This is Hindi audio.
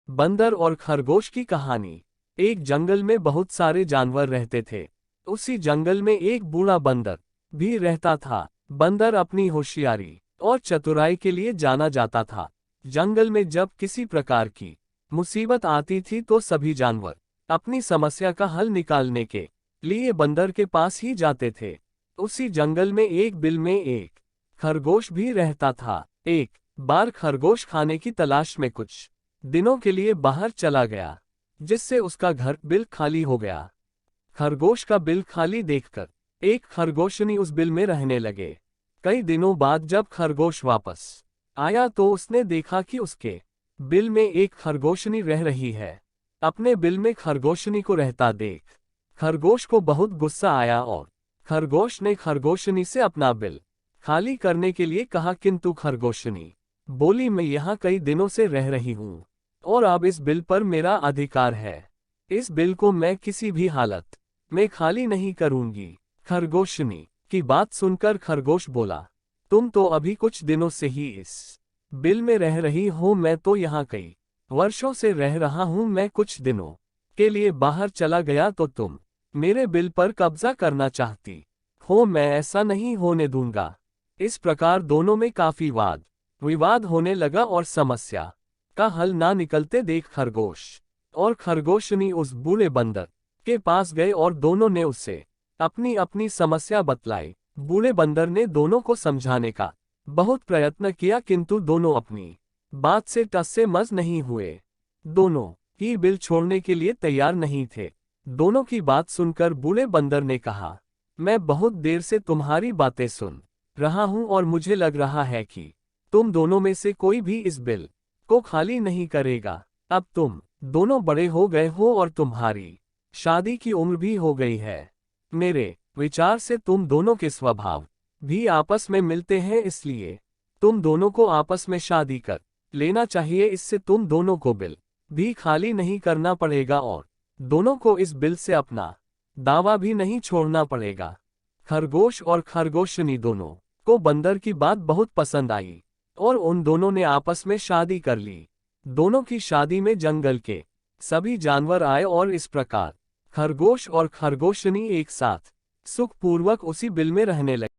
बंदर और खरगोश की कहानी। एक जंगल में बहुत सारे जानवर रहते थे। उसी जंगल में एक बूढ़ा बंदर भी रहता था। बंदर अपनी होशियारी और चतुराई के लिए जाना जाता था। जंगल में जब किसी प्रकार की मुसीबत आती थी तो सभी जानवर अपनी समस्या का हल निकालने के लिए बंदर के पास ही जाते थे। उसी जंगल में एक बिल में एक खरगोश भी रहता था। एक बार खरगोश खाने की तलाश में कुछ दिनों के लिए बाहर चला गया, जिससे उसका घर बिल खाली हो गया। खरगोश का बिल खाली देखकर एक खरगोशनी उस बिल में रहने लगे। कई दिनों बाद जब खरगोश वापस आया तो उसने देखा कि उसके बिल में एक खरगोशनी रह रही है। अपने बिल में खरगोशनी को रहता देख खरगोश को बहुत गुस्सा आया और खरगोश ने खरगोशनी से अपना बिल खाली करने के लिए कहा, किंतु खरगोशनी बोली, मैं यहाँ कई दिनों से रह रही हूँ और अब इस बिल पर मेरा अधिकार है। इस बिल को मैं किसी भी हालत में खाली नहीं करूंगी। खरगोशनी की बात सुनकर खरगोश बोला, तुम तो अभी कुछ दिनों से ही इस बिल में रह रही हो, मैं तो यहाँ कई वर्षों से रह रहा हूँ। मैं कुछ दिनों के लिए बाहर चला गया तो तुम मेरे बिल पर कब्जा करना चाहती हो, मैं ऐसा नहीं होने दूंगा। इस प्रकार दोनों में काफी वाद विवाद होने लगा और समस्या का हल ना निकलते देख खरगोश और खरगोशनी उस बूढ़े बंदर के पास गए और दोनों ने उससे अपनी अपनी समस्या बतलाई। बूढ़े बंदर ने दोनों को समझाने का बहुत प्रयत्न किया, किंतु दोनों अपनी बात से टस से मस नहीं हुए। दोनों ही बिल छोड़ने के लिए तैयार नहीं थे। दोनों की बात सुनकर बूढ़े बंदर ने कहा, मैं बहुत देर से तुम्हारी बातें सुन रहा हूं और मुझे लग रहा है कि तुम दोनों में से कोई भी इस बिल को खाली नहीं करेगा। अब तुम दोनों बड़े हो गए हो और तुम्हारी शादी की उम्र भी हो गई है। मेरे विचार से तुम दोनों के स्वभाव भी आपस में मिलते हैं, इसलिए तुम दोनों को आपस में शादी कर लेना चाहिए। इससे तुम दोनों को बिल भी खाली नहीं करना पड़ेगा और दोनों को इस बिल से अपना दावा भी नहीं छोड़ना पड़ेगा। खरगोश और खरगोशनी दोनों को बंदर की बात बहुत पसंद आई और उन दोनों ने आपस में शादी कर ली। दोनों की शादी में जंगल के सभी जानवर आए और इस प्रकार खरगोश और खरगोशनी एक साथ सुखपूर्वक उसी बिल में रहने लगे।